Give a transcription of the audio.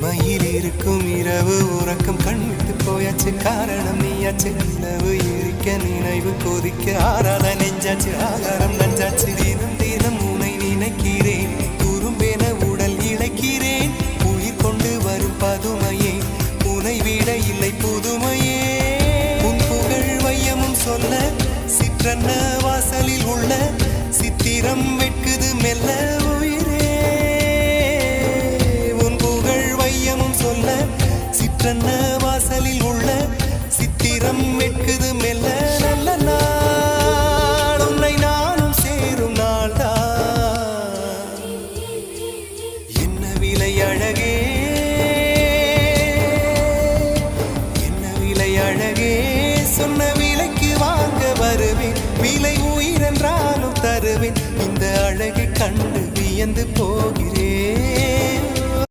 தனிமையில் இருக்கும் இரவு உறக்கம் கண்விட்டு போயாச்சு காரணம் நீயாச்சு நிலவு எரிக்க நினைவு கொதிக்க ஆறாத நெஞ்சாச்சு ஆகாரம் நஞ்சாச்சு தினம் தினம் உனை நினைக்கிறேன் குறும்பென உடல் இழைக்கிறேன் உயிர் கொண்டு வரும் பதுமையே உனை விட இல்லை புதுமையே உன் புகழ் வையமும் சொல்ல சிற்றன்ன வாசலில் உள்ள சித்திரம் வெட்குது மெல்ல சிற்றன்ன வாசலில் உள்ள சித்திரம் வெட்குது மெல்ல நல்ல நாள் உன்னை நானும் சேரும் நாள்தான் என்ன விலை அழகே என்ன விலை அழகே சொன்ன விலைக்கு வாங்க வருவேன் விலை உயிரென்றாலும் தருவேன் இந்த அழகை கண்டு வியந்து போகிறேன்